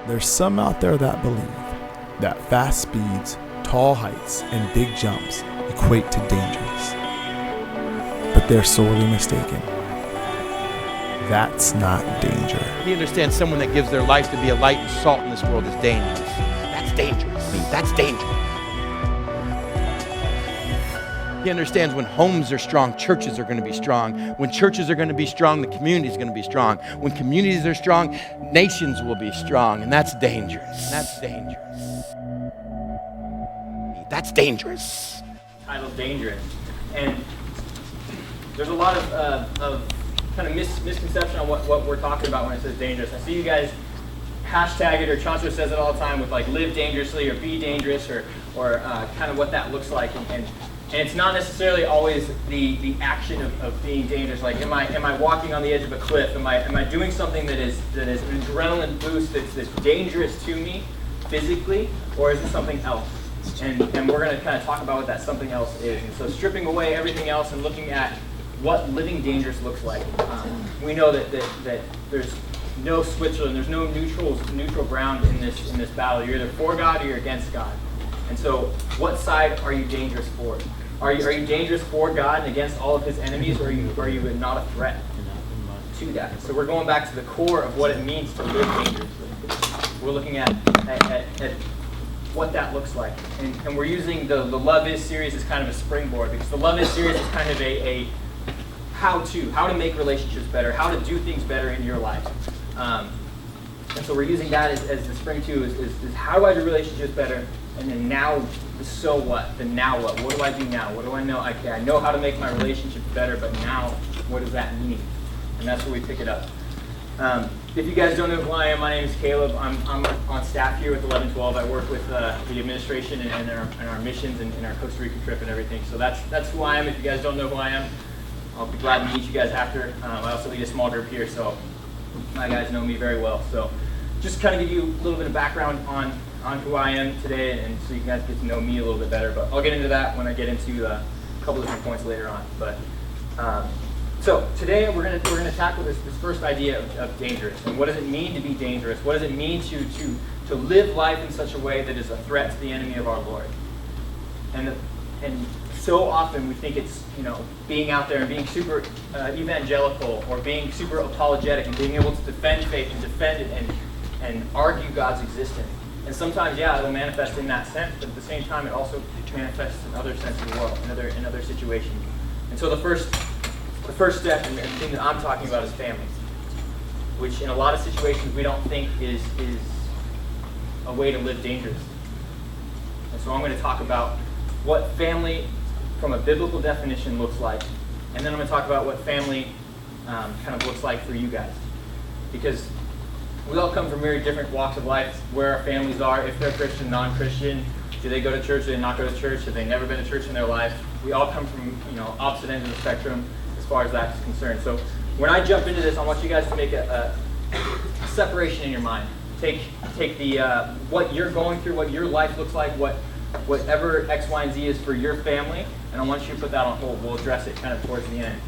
There's some out there that believe that fast speeds, tall heights, and big jumps equate to dangerous. But they're sorely mistaken. That's not danger. He understands someone that gives their life to be a light and salt in this world is dangerous. That's dangerous. That's dangerous. He understands when homes are strong, churches are going to be strong. When churches are going to be strong, the community is going to be strong. When communities are strong, nations will be strong. And that's dangerous. That's dangerous. That's dangerous. Titled Dangerous. And there's a lot of kind of misconception on what we're talking about when it says dangerous. I see you guys hashtag it, or Chancho says it all the time with like live dangerously or be dangerous, or kind of what that looks like. And it's not necessarily always the action of being dangerous. Like, am I walking on the edge of a cliff? Am I doing something that is an adrenaline boost that's dangerous to me physically, or is it something else? And we're going to kind of talk about what that something else is. And so stripping away everything else and looking at what living dangerous looks like. We know that there's no Switzerland, there's no neutral ground in this battle. You're either for God or you're against God. And so, what side are you dangerous for? Are you dangerous for God and against all of His enemies, or are you not a threat to that? So we're going back to the core of what it means to live dangerously. We're looking at what that looks like, and we're using the Love Is series as kind of a springboard, because the Love Is series is kind of a how to make relationships better, how to do things better in your life. And so we're using that as the spring to is how do I do relationships better? And then now, the so what? The now what? What do I do now? What do I know? Okay, I know how to make my relationships better, but now, what does that mean? And that's where we pick it up. If you guys don't know who I am, my name is Caleb. I'm on staff here with ElevenTwelve. I work with the administration and our missions and our Costa Rica trip and everything. So that's who I am. If you guys don't know who I am, I'll be glad to meet you guys after. I also lead a small group here, so my guys know me very well. So just kind of give you a little bit of background on who I am today, and so you guys get to know me a little bit better. But I'll get into that when I get into a couple different points later on. But so today we're gonna tackle this first idea of dangerous, and what does it mean to be dangerous? What does it mean to live life in such a way that is a threat to the enemy of our Lord? And so often we think it's being out there and being super evangelical, or being super apologetic and being able to defend faith and defend it and argue God's existence. And sometimes, it'll manifest in that sense, but at the same time, it also manifests in other senses as well, in other situations. And so the first step, and the thing that I'm talking about, is family, which in a lot of situations we don't think is a way to live dangerously. And so I'm going to talk about what family, from a biblical definition, looks like, and then I'm going to talk about what family kind of looks like for you guys, because we all come from very different walks of life, where our families are, if they're Christian, non-Christian, do they go to church, do they not go to church, have they never been to church in their life? We all come from opposite ends of the spectrum as far as that is concerned. So when I jump into this, I want you guys to make a separation in your mind. Take the what you're going through, what your life looks like, whatever X, Y, and Z is for your family, and I want you to put that on hold. We'll address it kind of towards the end.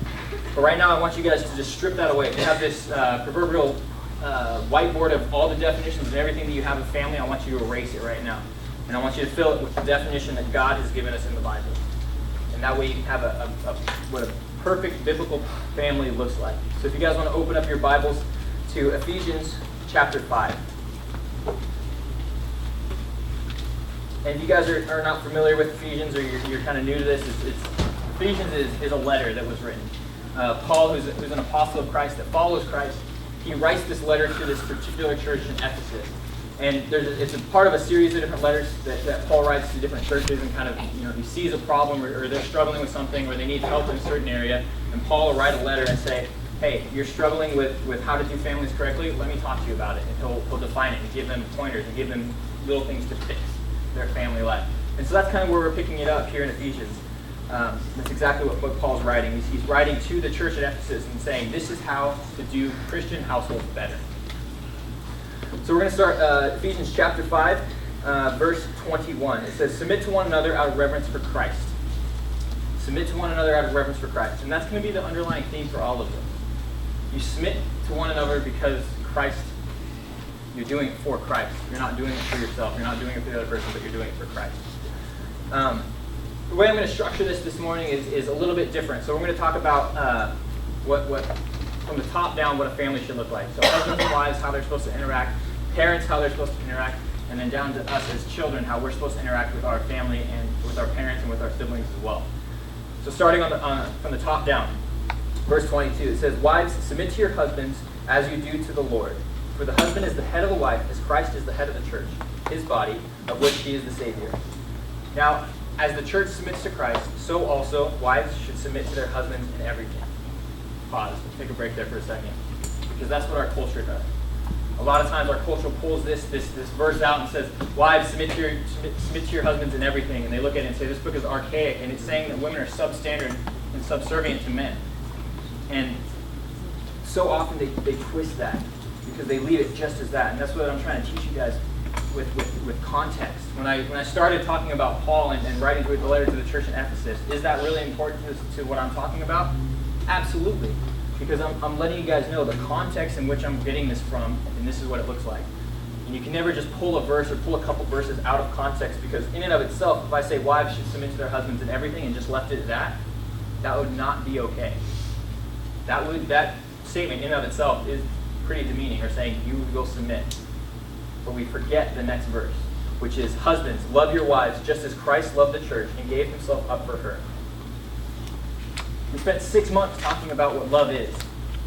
But right now, I want you guys to just strip that away. If you have this proverbial whiteboard of all the definitions and everything that you have of family, I want you to erase it right now. And I want you to fill it with the definition that God has given us in the Bible. And that way you can have what a perfect biblical family looks like. So if you guys want to open up your Bibles to Ephesians chapter 5. And if you guys are not familiar with Ephesians, or you're kind of new to this, Ephesians is a letter that was written. Paul, who's an apostle of Christ that follows Christ, he writes this letter to this particular church in Ephesus. And it's a part of a series of different letters that Paul writes to different churches, and kind of, he sees a problem, or they're struggling with something, or they need help in a certain area, and Paul will write a letter and say, hey, you're struggling with how to do families correctly, let me talk to you about it. And he'll define it and give them pointers and give them little things to fix their family life. And so that's kind of where we're picking it up here in Ephesians. That's exactly what Paul's writing. He's writing to the church at Ephesus and saying, this is how to do Christian households better. So we're going to start Ephesians chapter 5, verse 21. It says, submit to one another out of reverence for Christ. Submit to one another out of reverence for Christ. And that's going to be the underlying theme for all of them. You submit to one another because Christ You're doing it for Christ. You're not doing it for yourself. You're not doing it for the other person, but you're doing it for Christ. The way I'm going to structure this morning is a little bit different. So we're going to talk about what from the top down, what a family should look like. So husbands and wives, how they're supposed to interact. Parents, how they're supposed to interact. And then down to us as children, how we're supposed to interact with our family and with our parents and with our siblings as well. So starting from the top down, verse 22, it says, "Wives, submit to your husbands as you do to the Lord. For the husband is the head of the wife, as Christ is the head of the church, his body, of which he is the Savior. Now, as the church submits to Christ, so also wives should submit to their husbands in everything." Pause. Take a break there for a second. Because that's what our culture does. A lot of times our culture pulls this verse out and says, "Wives, submit to your husbands in everything." And they look at it and say, this book is archaic, and it's saying that women are substandard and subservient to men. And so often they twist that because they leave it just as that. And that's what I'm trying to teach you guys with context. When I started talking about Paul and writing the letter to the church in Ephesus, is that really important to what I'm talking about? Absolutely. Because I'm letting you guys know the context in which I'm getting this from, and this is what it looks like. And you can never just pull a verse or pull a couple verses out of context, because in and of itself, if I say wives should submit to their husbands in everything and just left it at that would not be okay. That statement in and of itself is pretty demeaning, or saying you will submit. But we forget the next verse, which is, "Husbands, love your wives just as Christ loved the church and gave himself up for her." We spent 6 months talking about what love is,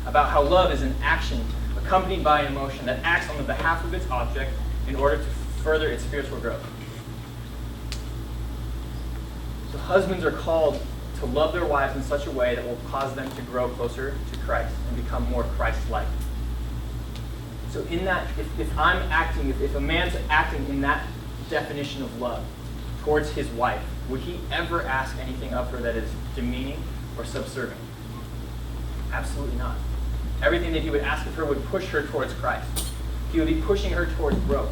about how love is an action accompanied by an emotion that acts on the behalf of its object in order to further its spiritual growth. So husbands are called to love their wives in such a way that will cause them to grow closer to Christ and become more Christ-like. So in that, if a man's acting in that definition of love towards his wife, would he ever ask anything of her that is demeaning or subservient? Absolutely not. Everything that he would ask of her would push her towards Christ. He would be pushing her towards growth.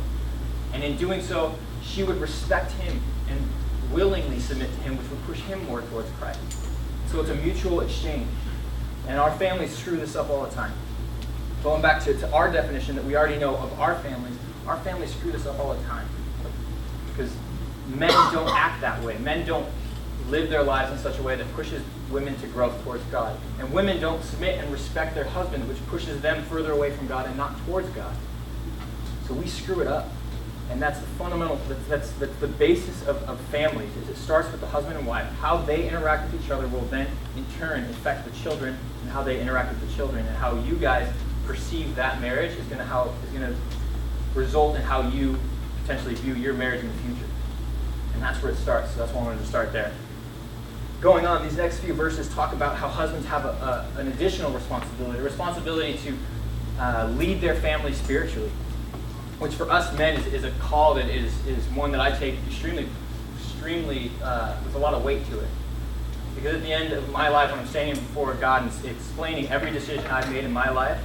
And in doing so, she would respect him and willingly submit to him, which would push him more towards Christ. So it's a mutual exchange. And our families screw this up all the time. Going back to our definition that we already know of our families screw this up all the time. Because men don't act that way. Men don't live their lives in such a way that pushes women to growth towards God. And women don't submit and respect their husbands, which pushes them further away from God and not towards God. So we screw it up. And that's the fundamental, that's the basis of families, is it starts with the husband and wife. How they interact with each other will then, in turn, affect the children and how they interact with the children. And how you guys perceive that marriage is going to result in how you potentially view your marriage in the future. And that's where it starts. So that's why I wanted to start there. Going on, these next few verses talk about how husbands have an additional responsibility, a responsibility to lead their family spiritually, which for us men is a call that is one that I take extremely with a lot of weight to it. Because at the end of my life, when I'm standing before God and explaining every decision I've made in my life,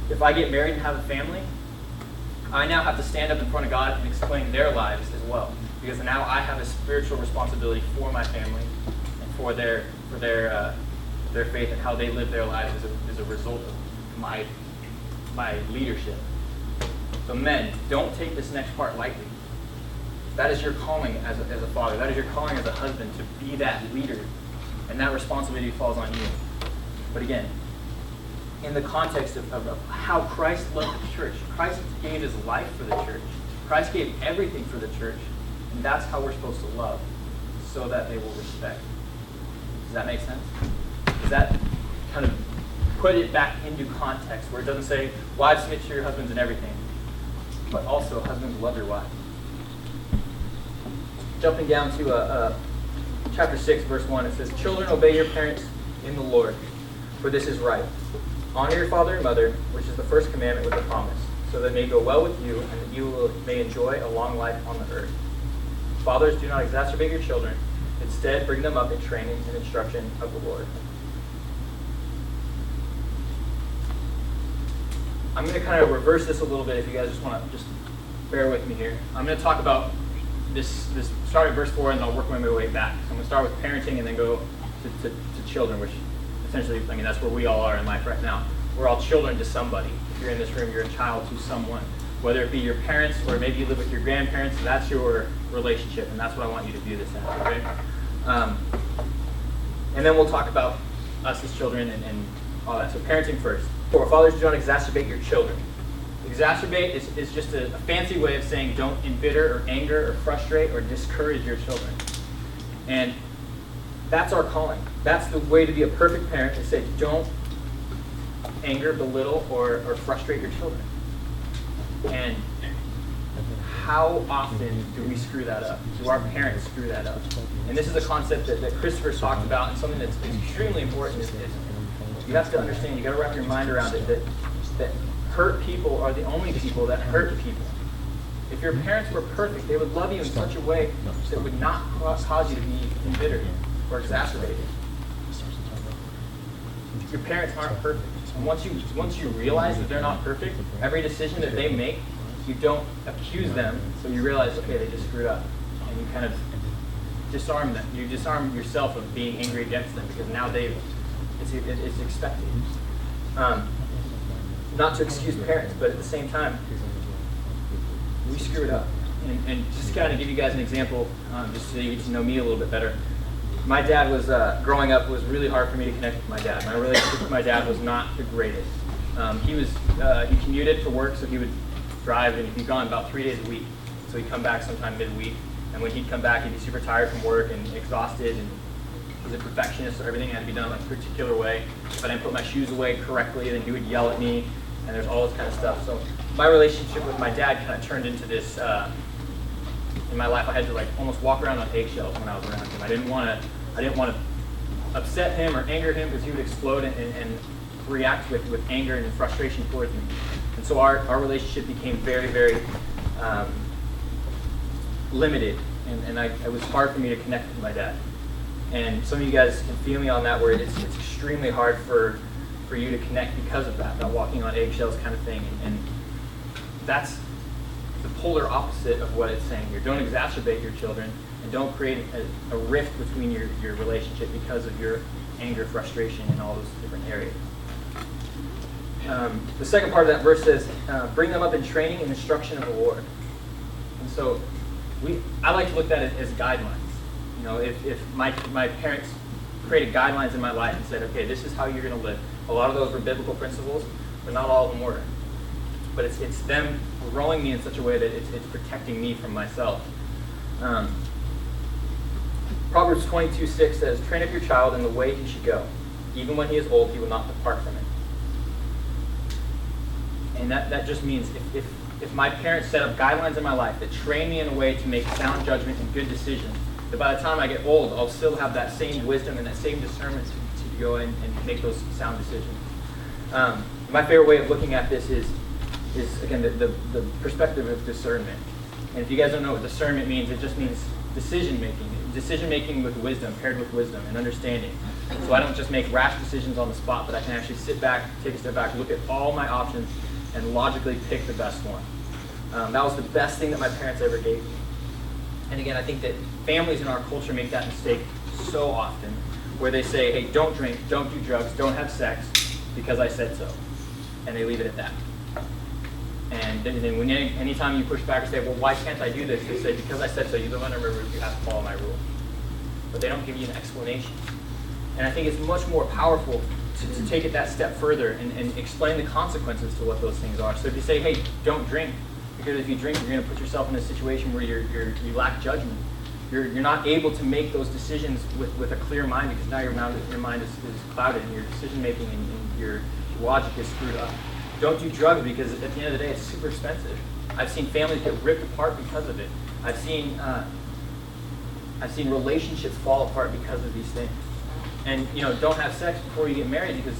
if I get married and have a family, I now have to stand up in front of God and explain their lives as well. Because now I have a spiritual responsibility for my family and for their faith and how they live their lives as a result of my leadership. So men, don't take this next part lightly. That is your calling as a father. That is your calling as a husband, to be that leader. And that responsibility falls on you. But again, in the context of how Christ loved the church. Christ gave his life for the church. Christ gave everything for the church. And that's how we're supposed to love, so that they will respect. Does that make sense? Does that kind of put it back into context, where it doesn't say, wives, submit to your husbands in everything, but also husbands, love your wives? Jumping down to chapter 6, verse 1, it says, "Children, obey your parents in the Lord, for this is right. Honor your father and mother, which is the first commandment with a promise, so that it may go well with you and that you may enjoy a long life on the earth. Fathers, do not exacerbate your children. Instead, bring them up in training and instruction of the Lord." I'm going to kind of reverse this a little bit if you guys just want to just bear with me here. I'm going to talk about this start at verse 4, and I'll work my way back. So I'm going to start with parenting and then go to children, which essentially, that's where we all are in life right now. We're all children to somebody. If you're in this room, you're a child to someone. whether it be your parents or maybe you live with your grandparents. That's your relationship, and that's what I want you to do this as, okay? And then we'll talk about us as children and all that. So parenting first. For fathers, don't exacerbate your children. Exacerbate is just a fancy way of saying don't embitter or anger or frustrate or discourage your children. And that's our calling. That's the way to be a perfect parent, is say don't anger, belittle, or frustrate your children. And how often do we screw that up? Do our parents screw that up? And this is a concept that Christopher talked about, and something that's extremely important is you have to understand, you got to wrap your mind around it, that hurt people are the only people that hurt people. If your parents were perfect, they would love you in such a way that would not cause you to be embittered or exacerbated. Your parents aren't perfect. And once you realize that they're not perfect, every decision that they make, you don't accuse them, so you realize, okay, they just screwed up. And you kind of disarm them. You disarm yourself of being angry against them, because now it's expected. Not to excuse parents, but at the same time, we screw it up. And just to kind of give you guys an example, just so you get to know me a little bit better. My dad was, growing up, it was really hard for me to connect with my dad. My relationship with my dad was not the greatest. He commuted for work, so he would drive, and he'd be gone about 3 days a week. So he'd come back sometime midweek, and when he'd come back, he'd be super tired from work and exhausted, and he's a perfectionist, so everything had to be done like a particular way. If I didn't put my shoes away correctly, then he would yell at me, and there's all this kind of stuff. So my relationship with my dad kind of turned into this, in my life I had to like almost walk around on eggshells when I was around him. I didn't want to upset him or anger him, because he would explode and react with anger and frustration towards me. And so our relationship became very, very limited, and it was hard for me to connect with my dad. And some of you guys can feel me on that, where it's extremely hard for you to connect because of that walking on eggshells kind of thing. And that's the polar opposite of what it's saying here. Don't exacerbate your children, and don't create a rift between your relationship because of your anger, frustration, and all those different areas. The second part of that verse says, bring them up in training and instruction of the Lord. And so I like to look at it as guidelines. You know, if my parents created guidelines in my life and said, okay, this is how you're going to live. A lot of those were biblical principles, but not all of them were. But it's them growing me in such a way that it's protecting me from myself. Proverbs 22:6 says, train up your child in the way he should go. Even when he is old, he will not depart from it. And that just means if my parents set up guidelines in my life that train me in a way to make sound judgment and good decisions, that by the time I get old, I'll still have that same wisdom and that same discernment to go in and make those sound decisions. My favorite way of looking at this is again, the perspective of discernment. And if you guys don't know what discernment means, it just means decision making. Decision making with wisdom, paired with wisdom and understanding. So I don't just make rash decisions on the spot, but I can actually sit back, take a step back, look at all my options, and logically pick the best one. That was the best thing that my parents ever gave me. And again, I think that families in our culture make that mistake so often, where they say, hey, don't drink, don't do drugs, don't have sex, because I said so. And they leave it at that. And then when anytime you push back and say, well, why can't I do this? They say, because I said so, you live under my roof, you have to follow my rule. But they don't give you an explanation. And I think it's much more powerful to take it that step further and explain the consequences to what those things are. So if you say, hey, don't drink, because if you drink, you're going to put yourself in a situation where you lack judgment. You're not able to make those decisions with a clear mind, because now your mind is clouded, and your decision making and your logic is screwed up. Don't do drugs, because at the end of the day, it's super expensive. I've seen families get ripped apart because of it. I've seen relationships fall apart because of these things. And don't have sex before you get married, because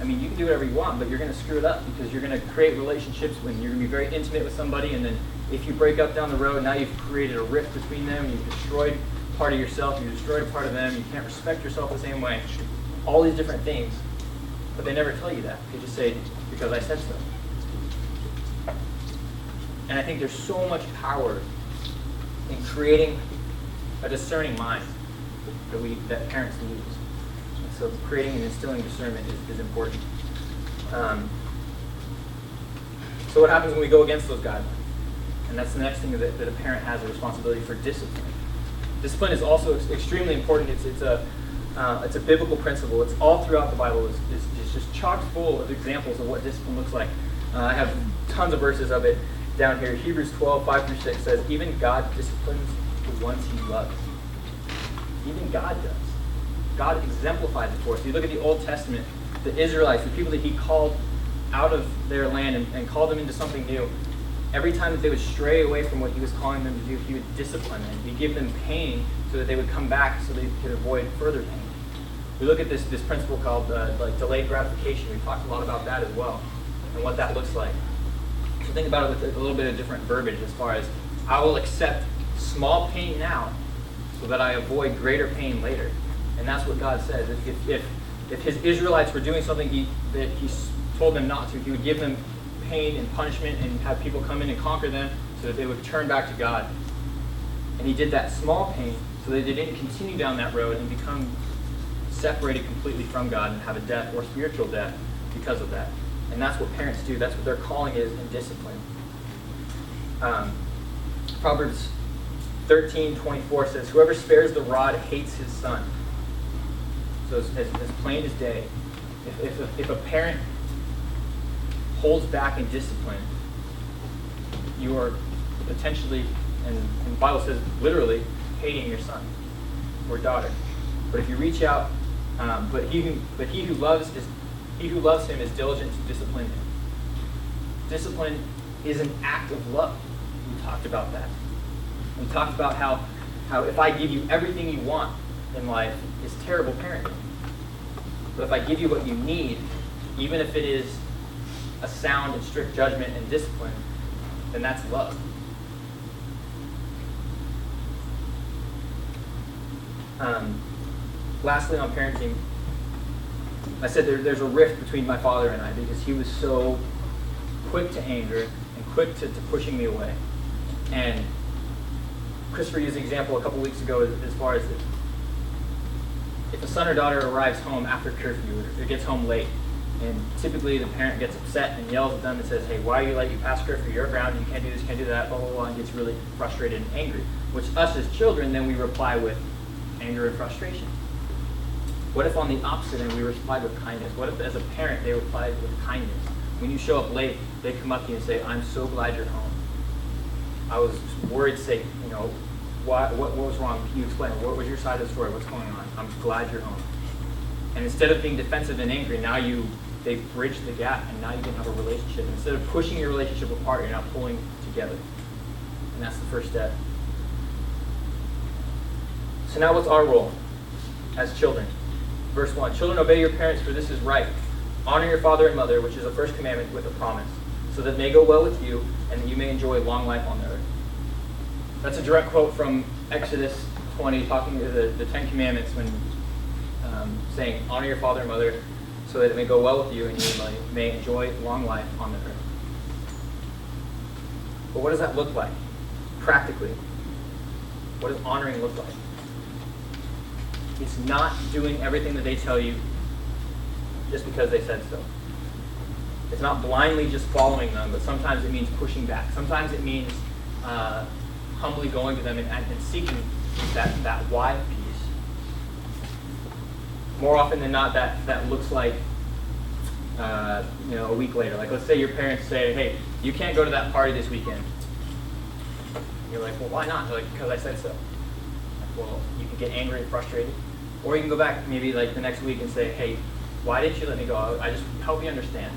you can do whatever you want, but you're going to screw it up, because you're going to create relationships when you're going to be very intimate with somebody, and then if you break up down the road, now you've created a rift between them, you've destroyed part of yourself, you've destroyed a part of them, you can't respect yourself the same way. All these different things, but they never tell you that. They just say, because I said so. And I think there's so much power in creating a discerning mind that parents lose. And so creating and instilling discernment is important. So what happens when we go against those guidelines? And that's the next thing that a parent has a responsibility for discipline. Discipline is also extremely important. It's a biblical principle. It's all throughout the Bible. It's just chock full of examples of what discipline looks like. I have tons of verses of it down here. Hebrews 12, 5-6 says, even God disciplines the ones he loves. Even God does. God exemplifies it for us. You look at the Old Testament, the Israelites, the people that he called out of their land and called them into something new. Every time that they would stray away from what he was calling them to do, he would discipline them. He'd give them pain so that they would come back so they could avoid further pain. We look at this principle called delayed gratification. We've talked a lot about that as well and what that looks like. So think about it with a little bit of different verbiage as far as I will accept small pain now so that I avoid greater pain later. And that's what God says. If his Israelites were doing something that he told them not to, he would give them pain and punishment and have people come in and conquer them so that they would turn back to God. And he did that small pain so that they didn't continue down that road and become separated completely from God and have a death or spiritual death because of that. And that's what parents do. That's what their calling is in discipline. Proverbs 13:24 says, whoever spares the rod hates his son. So it's as plain as day. If a parent holds back in discipline, you are potentially, and the Bible says literally, hating your son or daughter. But if you reach out, but he who loves him is diligent to discipline him. Discipline is an act of love. We talked about that. We talked about how if I give you everything you want in life, it's terrible parenting. But if I give you what you need, even if it is a sound and strict judgment and discipline, then that's love. Lastly, on parenting, I said there's a rift between my father and I because he was so quick to anger and quick to pushing me away. And Christopher used an example a couple weeks ago as far as if a son or daughter arrives home after curfew or gets home late, and typically the parent gets upset and yells at them and says, hey, why are you late? You passed curfew, you're grounded, you can't do this, you can't do that, blah, blah, blah, and gets really frustrated and angry. Which us as children, then we reply with anger and frustration. What if on the opposite end we replied with kindness? What if as a parent they replied with kindness? When you show up late, they come up to you and say, I'm so glad you're home. I was worried, say, what was wrong? Can you explain? What was your side of the story? What's going on? I'm glad you're home. And instead of being defensive and angry, now they bridged the gap, and now you can have a relationship. Instead of pushing your relationship apart, you're now pulling together. And that's the first step. So now what's our role as children? Verse 1, children, obey your parents, for this is right. Honor your father and mother, which is the first commandment with a promise, so that it may go well with you, and that you may enjoy long life on the earth. That's a direct quote from Exodus 20, talking to the Ten Commandments when saying, honor your father and mother, so that it may go well with you, and you may enjoy long life on the earth. But what does that look like, practically? What does honoring look like? It's not doing everything that they tell you just because they said so. It's not blindly just following them, but sometimes it means pushing back. Sometimes it means humbly going to them and seeking that why piece. More often than not, that looks like a week later. Like, let's say your parents say, hey, you can't go to that party this weekend. You're like, well, why not? They're like, because I said so. Like, well, you can get angry and frustrated. Or you can go back maybe like the next week and say, hey, why didn't you let me go? I just help me understand.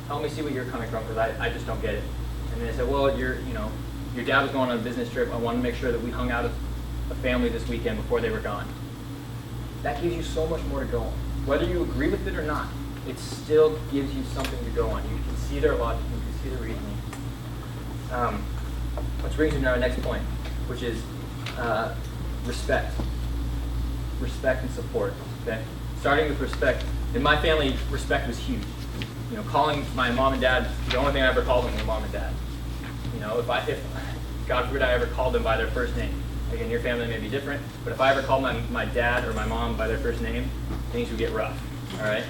Help me see what you're coming from, because I just don't get it. And they say, well, your dad was going on a business trip. I wanted to make sure that we hung out as a family this weekend before they were gone. That gives you so much more to go on. Whether you agree with it or not, it still gives you something to go on. You can see their logic, you can see the reasoning. Which brings me to our next point, which is respect. Respect and support. Okay? Starting with respect. In my family, respect was huge. Calling my mom and dad, the only thing I ever called them was mom and dad. If God forbid I ever called them by their first name. Again, your family may be different, but if I ever called my dad or my mom by their first name, things would get rough. All right?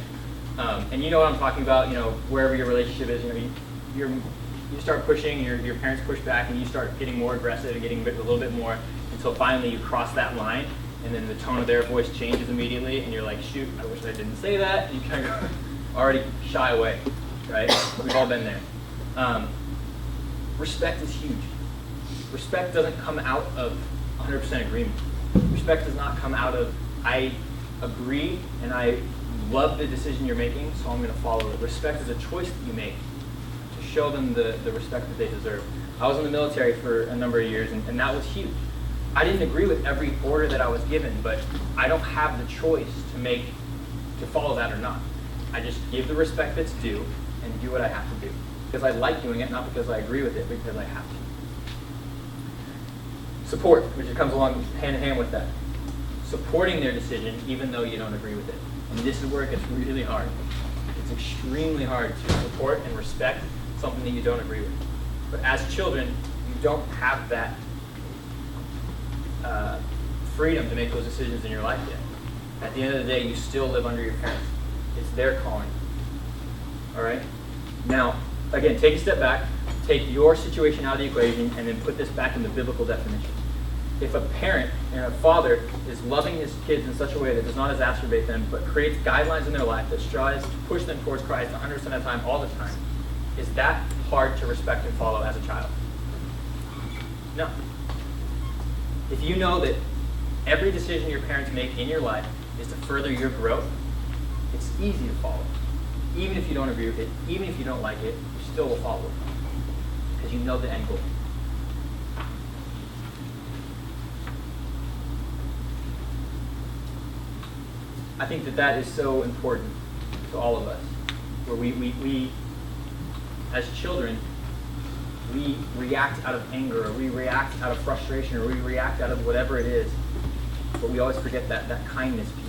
And you know what I'm talking about. Wherever your relationship is, you start pushing, your parents push back, and you start getting more aggressive and getting a little bit more, until finally you cross that line, and then the tone of their voice changes immediately, and you're like, shoot, I wish I didn't say that. And you kind of already shy away, right? We've all been there. Respect is huge. Respect doesn't come out of 100% agreement. Respect does not come out of, I agree and I love the decision you're making, so I'm going to follow it. Respect is a choice that you make to show them the respect that they deserve. I was in the military for a number of years, and that was huge. I didn't agree with every order that I was given, but I don't have the choice to follow that or not. I just give the respect that's due and do what I have to do. Because I like doing it, not because I agree with it, but because I have to. Support, which comes along hand in hand with that. Supporting their decision even though you don't agree with it. And this is where it gets really hard. It's extremely hard to support and respect something that you don't agree with. But as children, you don't have that freedom to make those decisions in your life yet. At the end of the day, you still live under your parents. It's their calling. All right? Now, again, take a step back, take your situation out of the equation, and then put this back in the biblical definition. If a parent and a father is loving his kids in such a way that does not exacerbate them, but creates guidelines in their life that strives to push them towards Christ 100% of the time, all the time, is that hard to respect and follow as a child? No. If you know that every decision your parents make in your life is to further your growth, it's easy to follow. Even if you don't agree with it, even if you don't like it, you still will follow it. Because you know the end goal. I think that is so important to all of us. Where we as children, we react out of anger, or we react out of frustration, or we react out of whatever it is. But we always forget that kindness piece.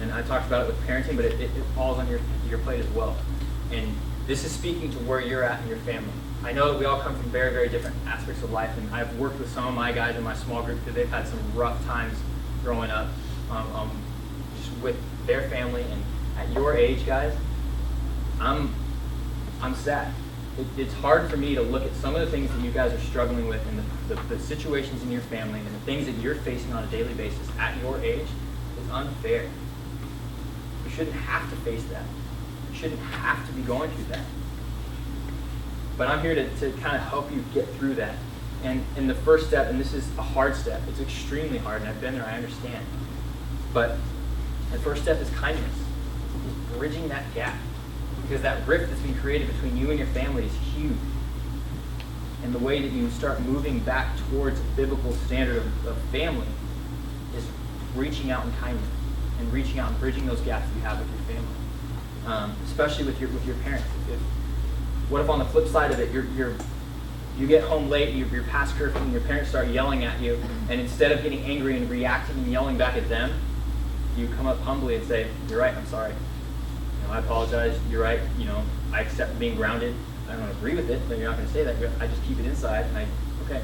And I talked about it with parenting, but it falls on your plate as well. And this is speaking to where you're at in your family. I know that we all come from very, very different aspects of life, and I've worked with some of my guys in my small group because they've had some rough times growing up just with their family. And at your age, guys, I'm sad. It's hard for me to look at some of the things that you guys are struggling with and the situations in your family and the things that you're facing on a daily basis at your age is unfair. You shouldn't have to face that. You shouldn't have to be going through that. But I'm here to kind of help you get through that. And the first step, and this is a hard step, it's extremely hard, and I've been there, I understand. But the first step is kindness. It's bridging that gap. Because that rift that's been created between you and your family is huge. And the way that you start moving back towards a biblical standard of family is reaching out in kindness and reaching out and bridging those gaps that you have with your family, especially with your parents. What if on the flip side of it, you get home late, you're past curfew, and your parents start yelling at you, and instead of getting angry and reacting and yelling back at them, you come up humbly and say, "You're right, I'm sorry. I apologize, you're right, I accept being grounded. I don't agree with it, but you're not going to say that. I just keep it inside, and okay,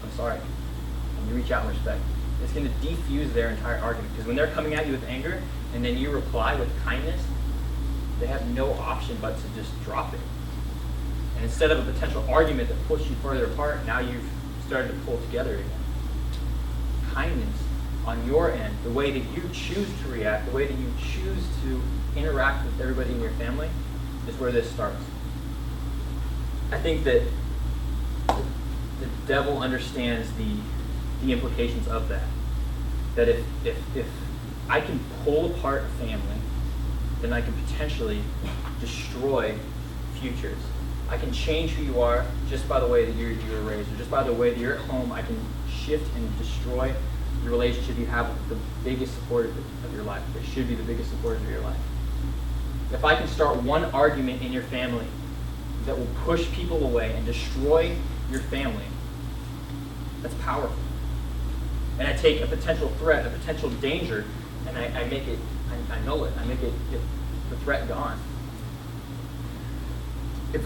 I'm sorry." And you reach out in respect. It's going to defuse their entire argument, because when they're coming at you with anger, and then you reply with kindness, they have no option but to just drop it. And instead of a potential argument that pushed you further apart, now you've started to pull together again. Kindness on your end, the way that you choose to react, the way that you choose to interact with everybody in your family, is where this starts. I think that the devil understands the implications of that. That if I can pull apart a family, then I can potentially destroy futures. I can change who you are just by the way that you were raised, or just by the way that you're at home. I can shift and destroy the relationship you have with the biggest supporters of your life. It should be the biggest supporters of your life. If I can start one argument in your family that will push people away and destroy your family, that's powerful. And I take a potential threat, a potential danger, and I make it, I null it. I make it the threat gone. If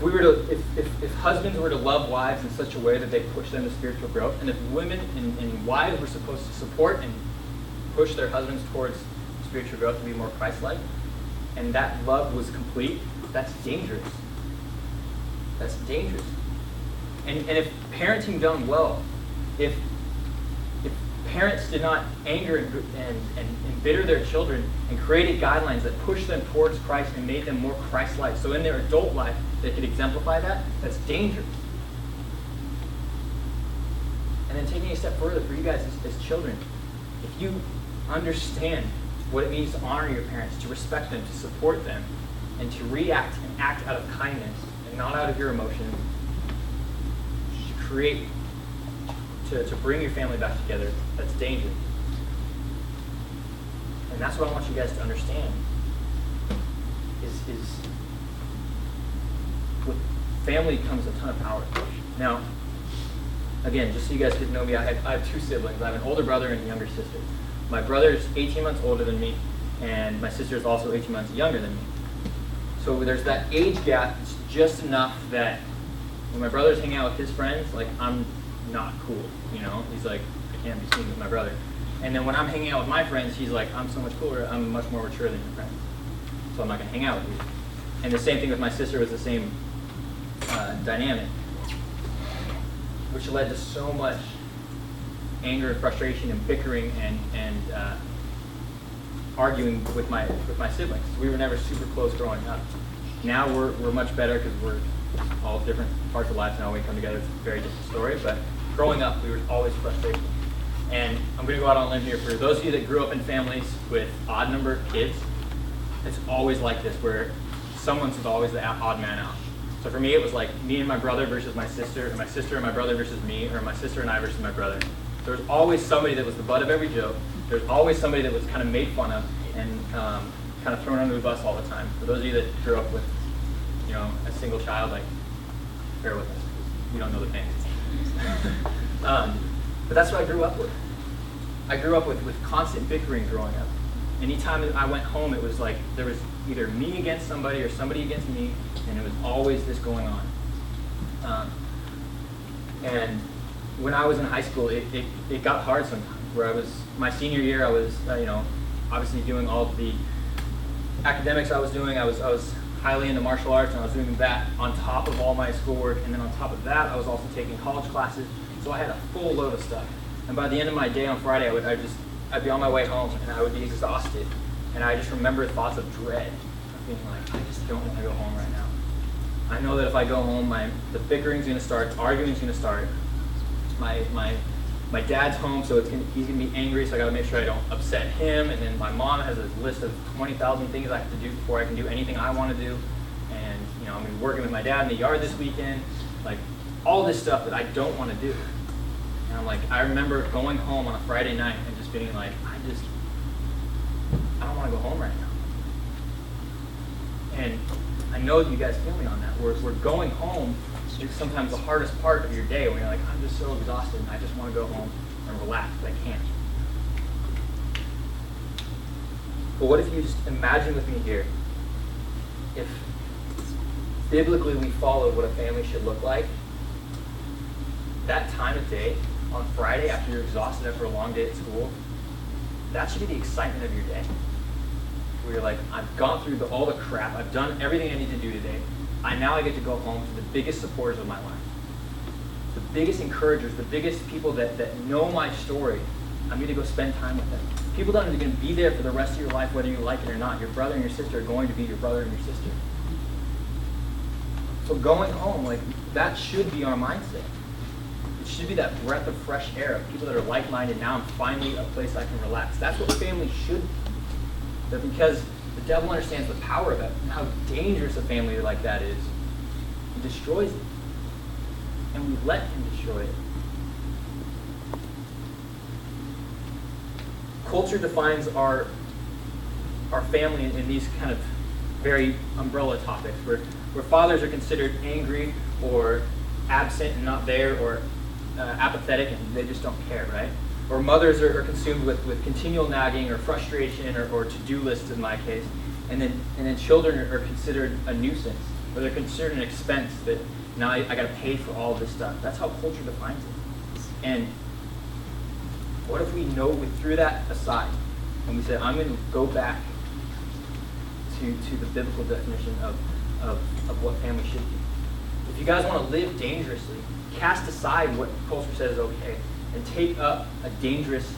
husbands were to love wives in such a way that they push them to spiritual growth, and if women and wives were supposed to support and push their husbands towards spiritual growth to be more Christ-like, and that love was complete, that's dangerous. That's dangerous. And if parenting done well, if parents did not anger and embitter their children and created guidelines that pushed them towards Christ and made them more Christ-like, so in their adult life they could exemplify that, that's dangerous. And then taking a step further for you guys as children, if you understand what it means to honor your parents, to respect them, to support them, and to react and act out of kindness and not out of your emotions, to create, to bring your family back together, that's dangerous. And that's what I want you guys to understand, is with family comes a ton of power. Now, again, just so you guys get to know me, I have two siblings. I have an older brother and a younger sister. My brother is 18 months older than me, and my sister is also 18 months younger than me. So there's that age gap. It's just enough that when my brother's hanging out with his friends, like, I'm not cool, you know? He's like, I can't be seen with my brother. And then when I'm hanging out with my friends, he's like, I'm so much cooler, I'm much more mature than your friends, so I'm not gonna hang out with you. And the same thing with my sister was the same dynamic, which led to so much anger and frustration and bickering and arguing with my siblings. We were never super close growing up. Now we're much better because we're all different parts of life now. We come together, it's a very different story. But growing up, we were always frustrated. And I'm going to go out on a limb here. For those of you that grew up in families with odd number of kids, it's always like this, where someone's always the odd man out. So for me, it was like me and my brother versus my sister, and my sister and my brother versus me, or my sister and I versus my brother. There was always somebody that was the butt of every joke. There was always somebody that was kind of made fun of and kind of thrown under the bus all the time. For those of you that grew up with, you know, a single child, like, bear with us. You don't know the pain. But that's what I grew up with. I grew up with constant bickering growing up. Anytime that I went home, it was like there was either me against somebody or somebody against me, and it was always this going on. And when I was in high school, it got hard sometimes. Where my senior year, I was, obviously doing all of the academics I was doing. I was highly into martial arts, and I was doing that on top of all my schoolwork. And then on top of that, I was also taking college classes. So I had a full load of stuff. And by the end of my day on Friday, I'd be on my way home, and I would be exhausted. And I just remember thoughts of dread, of being like, I just don't want to go home right now. I know that if I go home, the bickering's going to start, arguing's going to start. My dad's home, so he's going to be angry, so I got to make sure I don't upset him. And then my mom has a list of 20,000 things I have to do before I can do anything I want to do. And I'm going to be working with my dad in the yard this weekend, like all this stuff that I don't want to do. And I'm like, I remember going home on a Friday night and just being like, I don't want to go home right now. And I know you guys feel me on that. We're going home. It's sometimes the hardest part of your day when you're like, I'm just so exhausted and I just want to go home and relax, but I can't. But what if you just imagine with me here, if biblically we followed what a family should look like, that time of day on Friday after you're exhausted after a long day at school, that should be the excitement of your day. Where you're like, I've gone through all the crap, I've done everything I need to do today. Now I get to go home to the biggest supporters of my life, the biggest encouragers, the biggest people that know my story. I'm going to go spend time with them. People that are going to be there for the rest of your life, whether you like it or not. Your brother and your sister are going to be your brother and your sister. So going home, like, that should be our mindset. It should be that breath of fresh air of people that are like-minded. Now I'm finally a place I can relax. That's what family should be. But because the devil understands the power of it and how dangerous a family like that is, he destroys it. And we let him destroy it. Culture defines our family in these kind of very umbrella topics, where fathers are considered angry or absent and not there, or apathetic and they just don't care, right? Or mothers are consumed with continual nagging or frustration or to-do lists in my case. And then children are considered a nuisance, or they're considered an expense that now I got to pay for all this stuff. That's how culture defines it. And what if we threw that aside and we said, I'm going to go back to the biblical definition of what family should be. If you guys want to live dangerously, cast aside what culture says is okay and take up a dangerous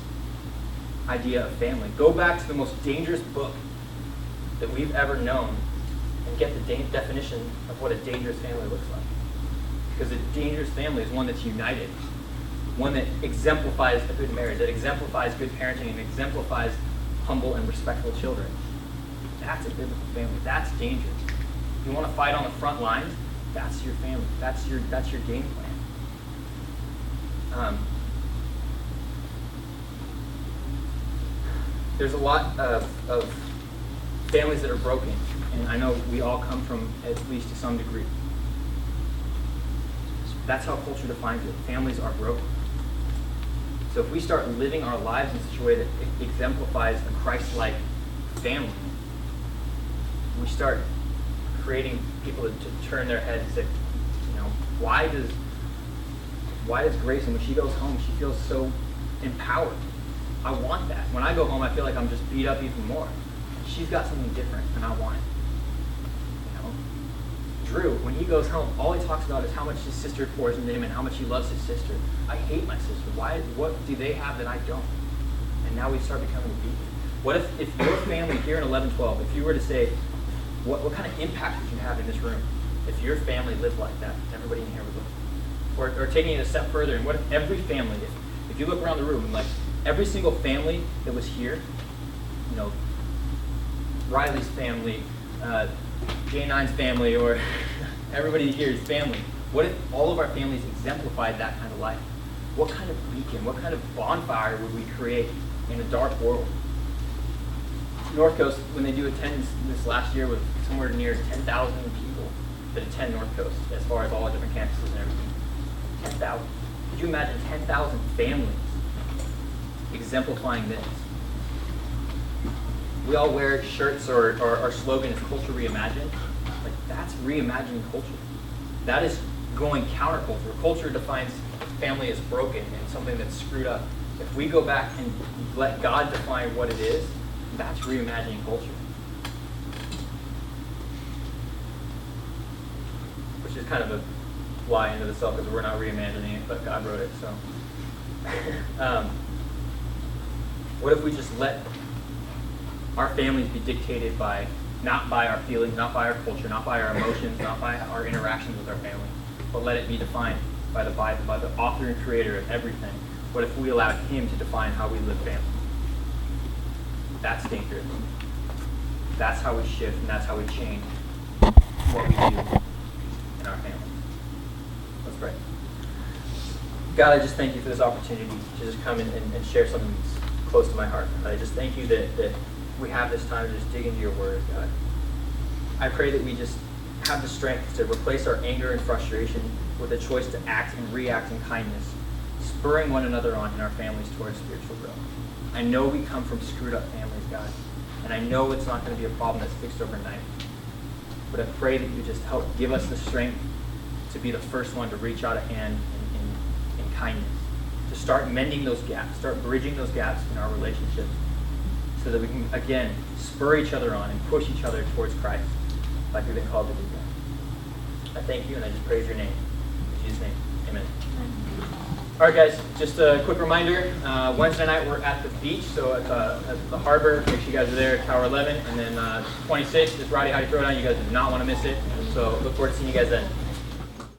idea of family. Go back to the most dangerous book that we've ever known and get the definition of what a dangerous family looks like. Because a dangerous family is one that's united, one that exemplifies a good marriage, that exemplifies good parenting, and exemplifies humble and respectful children. That's a biblical family. That's dangerous. If you want to fight on the front lines, that's your family. That's your game plan. There's a lot of families that are broken, and I know we all come from at least to some degree. That's how culture defines it. Families are broken. So if we start living our lives in such a way that it exemplifies a Christ-like family, we start creating people to turn their heads and say, why does Grayson, when she goes home, she feels so empowered? I want that. When I go home, I feel like I'm just beat up even more. She's got something different, and I want it. Drew, when he goes home, all he talks about is how much his sister pours into him and how much he loves his sister. I hate my sister. What do they have that I don't? And now we start becoming a beacon. What if your family here in 1112, if you were to say, what kind of impact would you have in this room if your family lived like that? Everybody in here would live. Or taking it a step further, and what if every family, if you look around the room, and like every single family that was here, Riley's family, J9's family, or everybody here's family. What if all of our families exemplified that kind of life? What kind of beacon, what kind of bonfire would we create in a dark world? North Coast, when they do attendance this last year, was somewhere near 10,000 people that attend North Coast, as far as all the different campuses and everything. 10,000. Could you imagine 10,000 families exemplifying this? We all wear shirts, or our slogan is culture reimagined. Like, that's reimagining culture. That is going counterculture. Culture defines family as broken and something that's screwed up. If we go back and let God define what it is, that's reimagining culture. Which is kind of a lie into itself, because we're not reimagining it, but God wrote it. So, what if we just let our families be dictated not by our feelings, not by our culture, not by our emotions, not by our interactions with our family, but let it be defined by the Bible, by the author and creator of everything? What if we allowed him to define how we live family? That's dangerous. That's how we shift, and that's how we change what we do in our families. Let's pray. God, I just thank you for this opportunity to just come in and share something that's close to my heart. I just thank you that we have this time to just dig into your word, God. I pray that we just have the strength to replace our anger and frustration with a choice to act and react in kindness, spurring one another on in our families towards spiritual growth. I know we come from screwed up families, God, and I know it's not going to be a problem that's fixed overnight. But I pray that you just help give us the strength to be the first one to reach out a hand in kindness, to start mending those gaps, start bridging those gaps in our relationships, so that we can, again, spur each other on and push each other towards Christ, like we've been called to do that. I thank you, and I just praise your name. In Jesus' name, amen. All right, guys, just a quick reminder. Wednesday night, we're at the beach, so at the harbor. Make sure you guys are there at Tower 11. And then 26th is Rowdy Howdy Throwdown. You guys do not want to miss it. So look forward to seeing you guys then.